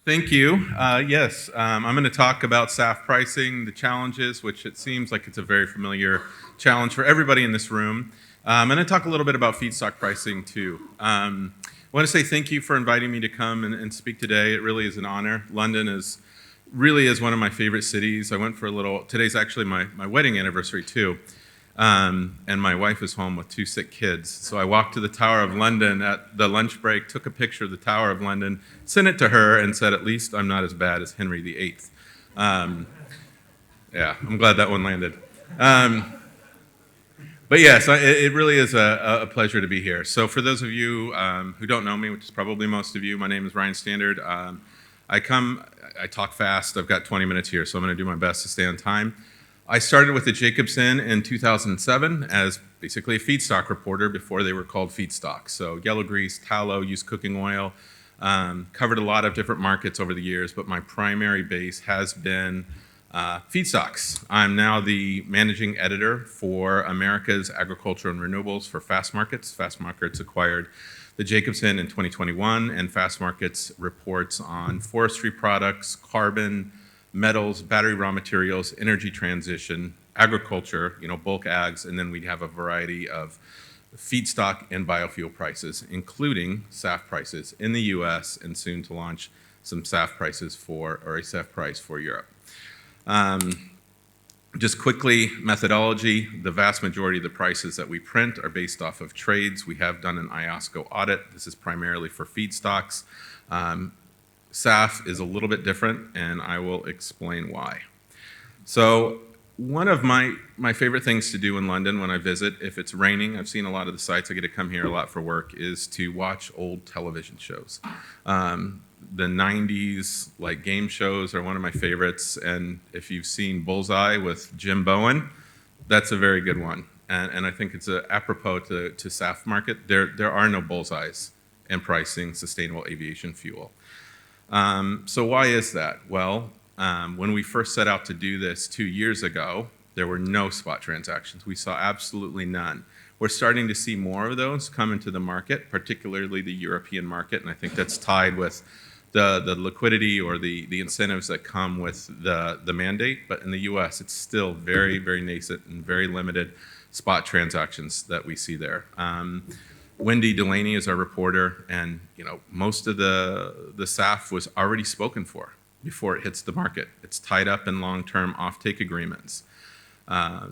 Thank you. Yes, I'm going to talk about SAF pricing, the challenges, which it seems like it's a very familiar challenge for everybody in this room. I'm going to talk a little bit about feedstock pricing too. I want to say thank you for inviting me to come and speak today. It really is an honor. London really is one of my favorite cities. I went for a little, today's actually my wedding anniversary too. And my wife is home with two sick kids. So I walked to the Tower of London at the lunch break, took a picture of the Tower of London, sent it to her, and said, at least I'm not as bad as Henry VIII. Yeah, I'm glad that one landed. But yes, it really is a pleasure to be here. So for those of you who don't know me, which is probably most of you, my name is Ryan Standard. I talk fast. I've got 20 minutes here, so I'm going to do my best to stay on time. I started with the Jacobson in 2007 as basically a feedstock reporter before they were called feedstock. So yellow grease, tallow, used cooking oil, covered a lot of different markets over the years, but my primary base has been feedstocks. I'm now the managing editor for America's Agriculture and Renewables for Fastmarkets. Fastmarkets acquired the Jacobson in 2021, and Fastmarkets reports on forestry products, carbon, metals, battery raw materials, energy transition, agriculture, bulk ags, and then we have a variety of feedstock and biofuel prices, including SAF prices in the US and soon to launch some SAF prices or a SAF price for Europe. Just quickly, methodology, the vast majority of the prices that we print are based off of trades. We have done an IOSCO audit. This is primarily for feedstocks. SAF is a little bit different, and I will explain why. So one of my favorite things to do in London when I visit, if it's raining, I've seen a lot of the sites, I get to come here a lot for work, is to watch old television shows. The 90s game shows are one of my favorites, and if you've seen Bullseye with Jim Bowen, that's a very good one. And I think it's apropos to SAF market. There are no bullseyes in pricing sustainable aviation fuel. So why is that? Well, when we first set out to do this 2 years ago, there were no spot transactions. We saw absolutely none. We're starting to see more of those come into the market, particularly the European market, and I think that's tied with the liquidity or the incentives that come with the mandate. But in the US, it's still very, very nascent and very limited spot transactions that we see there. Wendy Delaney is our reporter, and most of the SAF was already spoken for before it hits the market. It's tied up in long-term offtake agreements.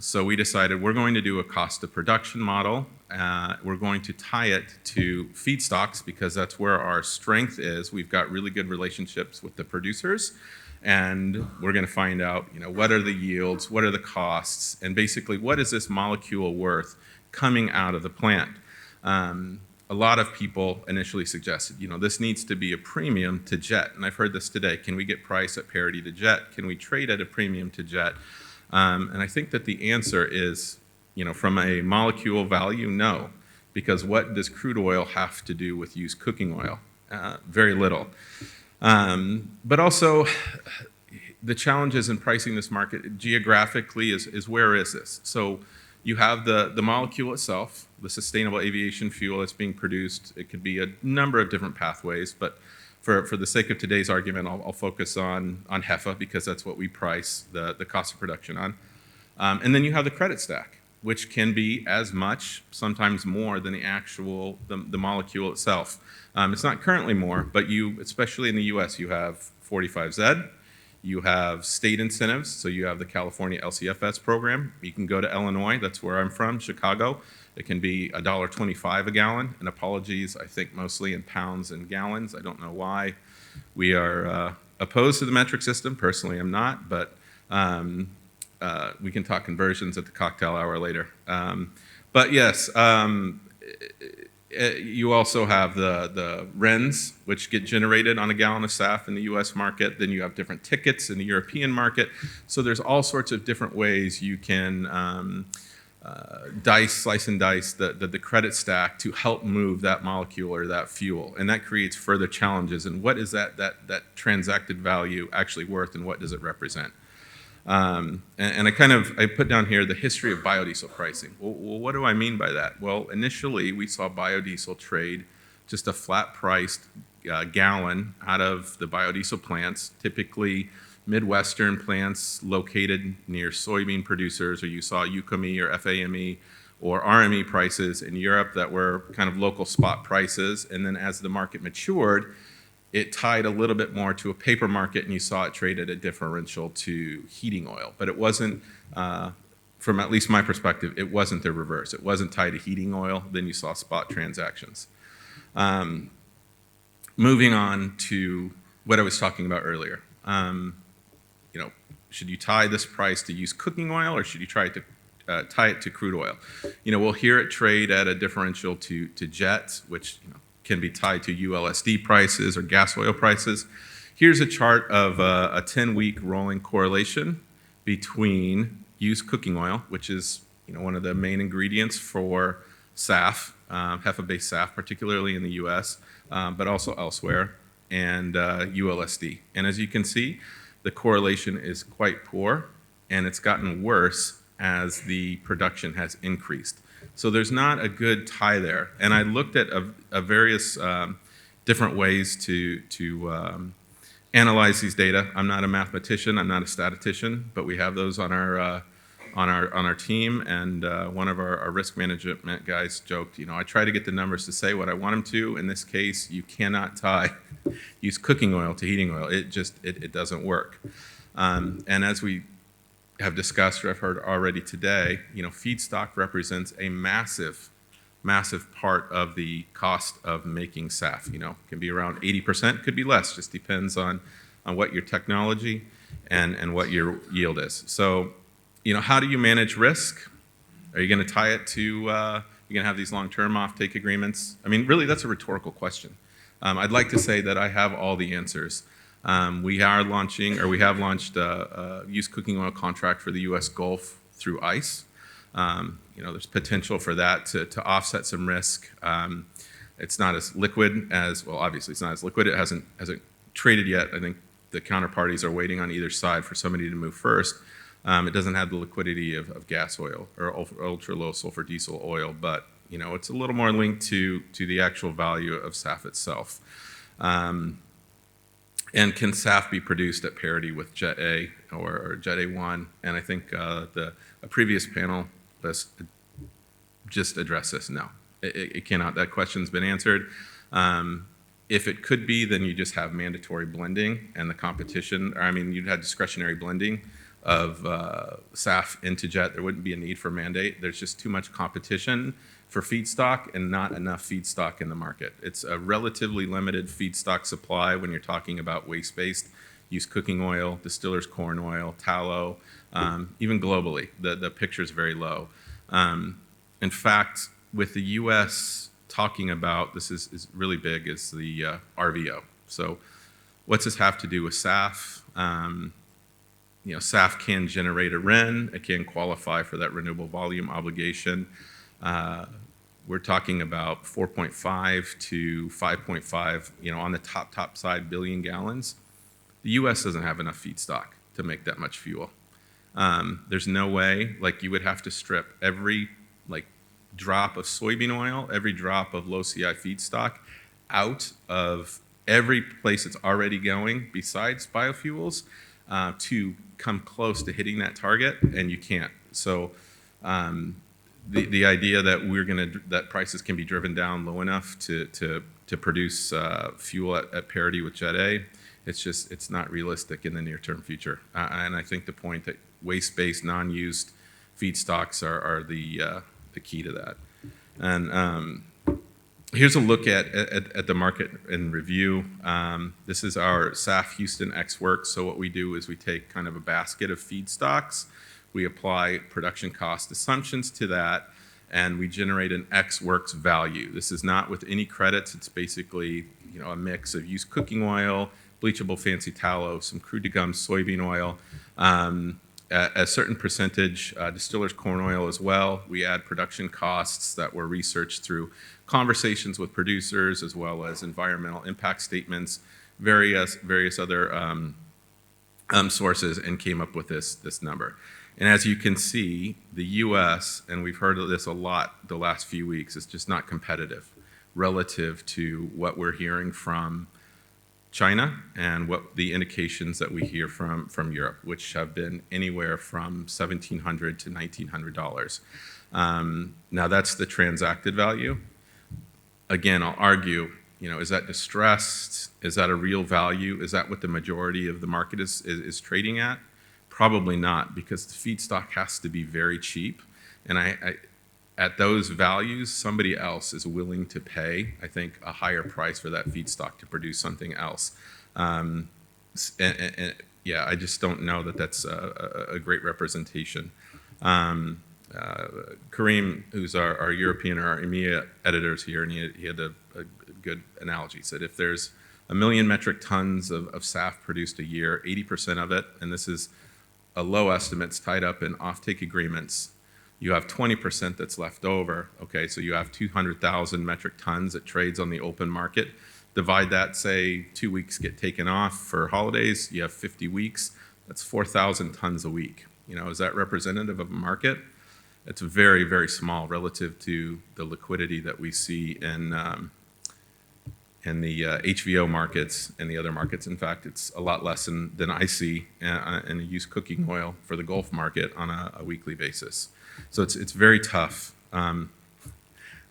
So we decided we're going to do a cost of production model. We're going to tie it to feedstocks because that's where our strength is. We've got really good relationships with the producers, and we're going to find out what are the yields, what are the costs, and basically what is this molecule worth coming out of the plant. A lot of people initially suggested, this needs to be a premium to jet. And I've heard this today. Can we get price at parity to jet? Can we trade at a premium to jet? And I think that the answer is, from a molecule value, no. Because what does crude oil have to do with used cooking oil? Very little. But also, the challenges in pricing this market geographically is where is this? So you have the molecule itself, the sustainable aviation fuel that's being produced. It could be a number of different pathways, but for the sake of today's argument, I'll focus on HEFA because that's what we price the cost of production on. And then you have the credit stack, which can be as much, sometimes more than the molecule itself. It's not currently more, but especially in the US, you have 45Z. You have state incentives, so you have the California LCFS program. You can go to Illinois, that's where I'm from, Chicago. It can be $1.25 a gallon, and apologies, I think mostly in pounds and gallons. I don't know why we are opposed to the metric system. Personally, I'm not, but we can talk conversions at the cocktail hour later. But yes, you also have the RINs, which get generated on a gallon of SAF in the US market. Then you have different tickets in the European market. So there's all sorts of different ways you can slice and dice the credit stack to help move that molecule or that fuel. And that creates further challenges. And what is that transacted value actually worth, and what does it represent? And I put down here the history of biodiesel pricing. Well, what do I mean by that? Well, initially we saw biodiesel trade just a flat-priced gallon out of the biodiesel plants, typically Midwestern plants located near soybean producers, or you saw UCOME or FAME or RME prices in Europe that were kind of local spot prices. And then as the market matured, it tied a little bit more to a paper market, and you saw it trade at a differential to heating oil. But it wasn't, from at least my perspective, it wasn't the reverse. It wasn't tied to heating oil. Then you saw spot transactions. Moving on to what I was talking about earlier. Should you tie this price to used cooking oil, or should you try to tie it to crude oil? We'll hear it trade at a differential to jet, which can be tied to ULSD prices or gas oil prices. Here's a chart of a 10-week rolling correlation between used cooking oil, which is one of the main ingredients for SAF, HEFA-based SAF, particularly in the U.S., but also elsewhere, and ULSD. And as you can see, the correlation is quite poor, and it's gotten worse as the production has increased. So there's not a good tie there. And I looked at various different ways to analyze these data. I'm not a mathematician, I'm not a statistician, but we have those on our team. And one of our risk management guys joked, I try to get the numbers to say what I want them to. In this case, you cannot tie used cooking oil to heating oil. It doesn't work. And as we have discussed, or I've heard already today, feedstock represents a massive part of the cost of making SAF. Can be around 80%, could be less, just depends on what your technology and what your yield is. So, how do you manage risk? Are you going to tie it to, you're going to have these long-term offtake agreements? I mean, really, that's a rhetorical question. I'd like to say that I have all the answers. We have launched a used cooking oil contract for the U.S. Gulf through ICE. There's potential for that to offset some risk. It's not as liquid as, well, obviously it's not as liquid. It hasn't traded yet. I think the counterparties are waiting on either side for somebody to move first. It doesn't have the liquidity of gas oil or ultra low sulfur diesel oil, but it's a little more linked to the actual value of SAF itself. And can SAF be produced at parity with Jet A or Jet A1? And I think a previous panel just addressed this. No, it cannot. That question's been answered. If it could be, then you just have mandatory blending and the competition. You'd have discretionary blending of SAF into jet. There wouldn't be a need for mandate. There's just too much competition for feedstock and not enough feedstock in the market. It's a relatively limited feedstock supply when you're talking about waste-based used cooking oil, distillers corn oil, tallow, even globally. The picture is very low. In fact, with the U.S. talking about, this is really big, is the RVO. So what's this have to do with SAF? SAF can generate a RIN. It can qualify for that renewable volume obligation. We're talking about 4.5 to 5.5, on the top side, billion gallons. The U.S. doesn't have enough feedstock to make that much fuel. There's no way, you would have to strip every drop of soybean oil, every drop of low CI feedstock out of every place it's already going besides biofuels to come close to hitting that target, and you can't. So the idea that that prices can be driven down low enough to produce fuel at parity with Jet A, it's not realistic in the near-term future. And I think the point that waste-based, non-used feedstocks are the key to that. And here's a look at the market in review. This is our SAF Houston X Works. So what we do is we take kind of a basket of feedstocks. We apply production cost assumptions to that, and we generate an X Works value. This is not with any credits. It's basically a mix of used cooking oil, bleachable fancy tallow, some crude degummed soybean oil, a certain percentage distillers corn oil as well. We add production costs that were researched through conversations with producers, as well as environmental impact statements, various other sources, and came up with this number. And as you can see, the U.S., and we've heard of this a lot the last few weeks, is just not competitive relative to what we're hearing from China and what the indications that we hear from Europe, which have been anywhere from $1,700 to $1,900. Now that's the transacted value. Again, I'll argue, is that distressed? Is that a real value? Is that what the majority of the market is trading at? Probably not, because the feedstock has to be very cheap. And at those values, somebody else is willing to pay, I think, a higher price for that feedstock to produce something else. Yeah, I just don't know that that's a great representation. Kareem, who's our European or our EMEA editors here, and he had a good analogy. He said if there's 1 million metric tons of SAF produced a year, 80% of it, and this is a low estimates tied up in offtake agreements, you have 20% that's left over. Okay, so you have 200,000 metric tons that trades on the open market. Divide that, say 2 weeks get taken off for holidays, you have 50 weeks, that's 4,000 tons a week. Is that representative of a market? It's very, very small relative to the liquidity that we see in the HVO markets and the other markets. In fact, it's a lot less than I see in the used cooking oil for the Gulf market on a weekly basis. So it's very tough. I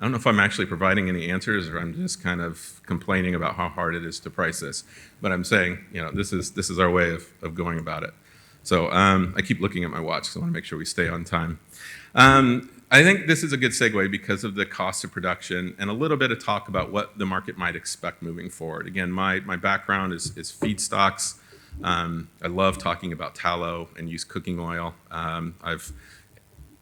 don't know if I'm actually providing any answers or I'm just kind of complaining about how hard it is to price this. But I'm saying, this is our way of going about it. So I keep looking at my watch, so I want to make sure we stay on time. I think this is a good segue because of the cost of production and a little bit of talk about what the market might expect moving forward. Again, my background is feedstocks. I love talking about tallow and used cooking oil.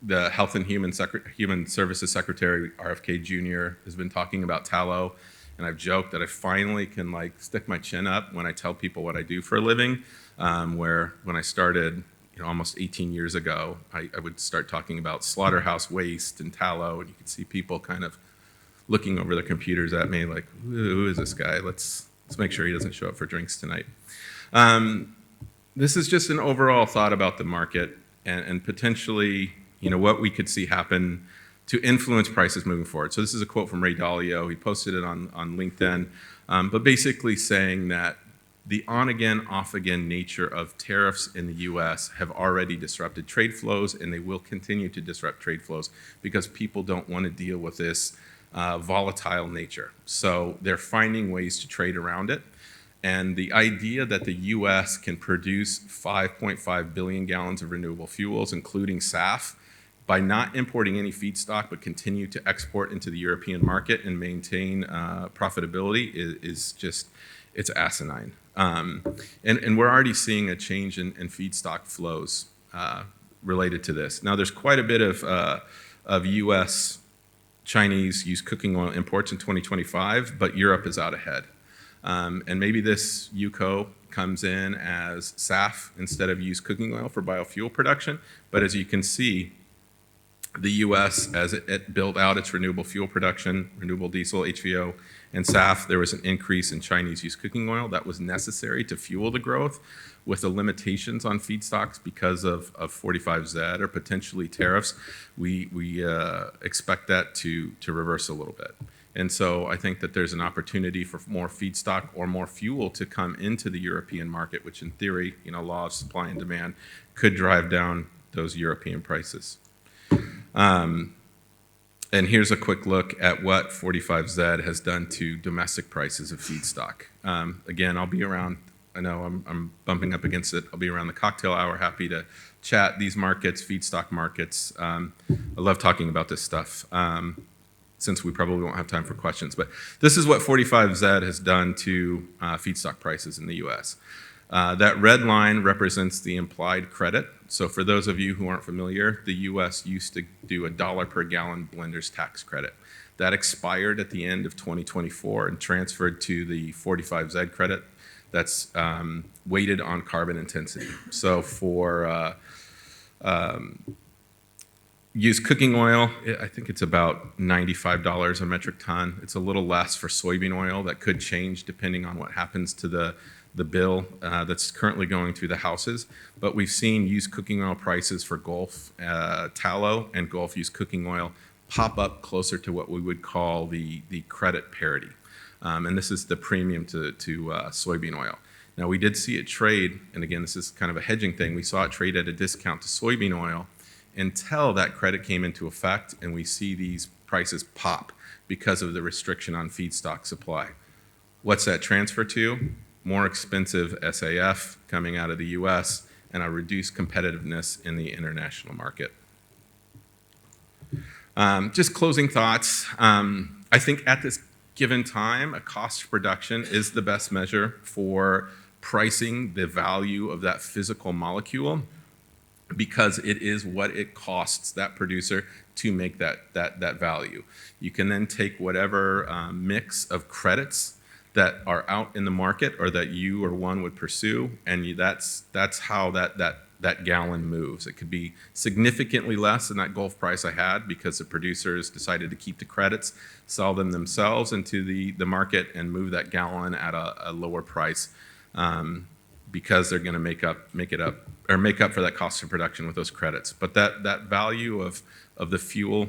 The Health and Human Services Secretary, RFK Jr., has been talking about tallow, and I've joked that I finally can stick my chin up when I tell people what I do for a living, where when I started almost 18 years ago, I would start talking about slaughterhouse waste and tallow, and you could see people kind of looking over their computers at me like, who is this guy? Let's make sure he doesn't show up for drinks tonight. This is just an overall thought about the market and potentially what we could see happen to influence prices moving forward. So this is a quote from Ray Dalio. He posted it on LinkedIn, but basically saying that the on-again, off-again nature of tariffs in the U.S. have already disrupted trade flows, and they will continue to disrupt trade flows because people don't want to deal with this volatile nature. So they're finding ways to trade around it. And the idea that the U.S. can produce 5.5 billion gallons of renewable fuels, including SAF, by not importing any feedstock but continue to export into the European market and maintain profitability is just, it's asinine. And we're already seeing a change in feedstock flows related to this. Now, there's quite a bit of U.S. Chinese used cooking oil imports in 2025, but Europe is out ahead. And maybe this UCO comes in as SAF instead of used cooking oil for biofuel production. But as you can see, the U.S., as it built out its renewable fuel production, renewable diesel, HVO, and SAF, there was an increase in Chinese used cooking oil that was necessary to fuel the growth with the limitations on feedstocks because of 45Z or potentially tariffs. We expect that to reverse a little bit. And so I think that there's an opportunity for more feedstock or more fuel to come into the European market, which in theory, law of supply and demand, could drive down those European prices. And here's a quick look at what 45Z has done to domestic prices of feedstock. Again, I'll be around, I know I'm bumping up against it, I'll be around the cocktail hour, happy to chat these markets, feedstock markets. I love talking about this stuff since we probably won't have time for questions. But this is what 45Z has done to feedstock prices in the US. That red line represents the implied credit. So for those of you who aren't familiar, the US used to do $1 per gallon blender's tax credit. That expired at the end of 2024 and transferred to the 45Z credit that's weighted on carbon intensity. So for used cooking oil, I think it's about $95 a metric ton. It's a little less for soybean oil. That could change depending on what happens to the bill that's currently going through the houses. But we've seen used cooking oil prices for Gulf tallow and Gulf used cooking oil pop up closer to what we would call the credit parity. And this is the premium to soybean oil. Now, we did see it trade, and again, this is kind of a hedging thing. We saw it trade at a discount to soybean oil until that credit came into effect, and we see these prices pop because of the restriction on feedstock supply. What's that transfer to? More expensive SAF coming out of the US and a reduced competitiveness in the international market. Just closing thoughts. I think at this given time, a cost of production is the best measure for pricing the value of that physical molecule, because it is what it costs that producer to make that value. You can then take whatever mix of credits that are out in the market or that you or one would pursue, and that's how that gallon moves. It could be significantly less than that Gulf price I had because the producers decided to keep the credits, sell them themselves into the market, and move that gallon at a lower price because they're going to make up for that cost of production with those credits. But that value of the fuel,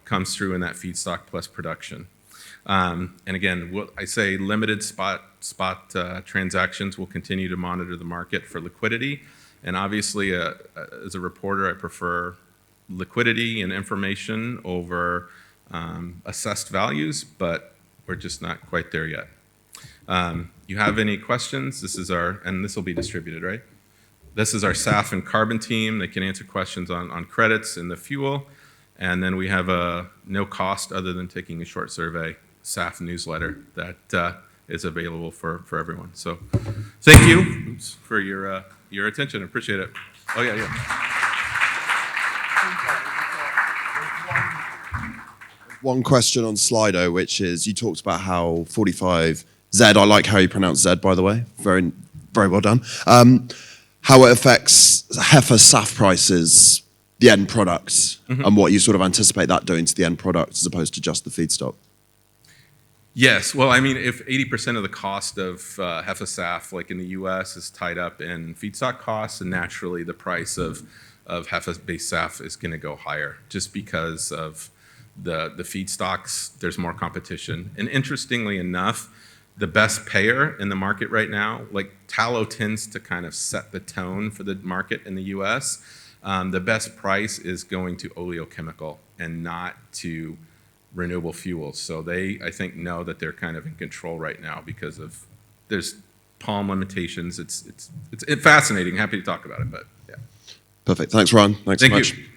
comes through in that feedstock plus production. And again, I say limited spot transactions. Will continue to monitor the market for liquidity. And obviously, as a reporter, I prefer liquidity and information over assessed values, but we're just not quite there yet. You have any questions? This will be distributed, right? This is our SAF and carbon team. They can answer questions on credits and the fuel. And then we have a no cost other than taking a short survey SAF newsletter that is available for everyone. So thank you for your attention. I appreciate it. Oh, yeah. One question on Slido, which is, you talked about how 45Z, I like how you pronounce Z, by the way, very, very well done, how it affects heifer SAF prices, the end product, and what you sort of anticipate that doing to the end product as opposed to just the feedstock. Yes, well, I mean, if 80% of the cost of heifer SAF, like in the US, is tied up in feedstock costs, and naturally the price of heifer-based SAF is going to go higher just because of the feedstocks. There's more competition. And interestingly enough, the best payer in the market right now, like tallow tends to kind of set the tone for the market in the US. The best price is going to oleochemical and not to renewable fuels. So they, I think, know that they're kind of in control right now because of there's palm limitations. It's fascinating. Happy to talk about it, but yeah. Perfect. Thanks, Ron. Thanks so much. Thank you.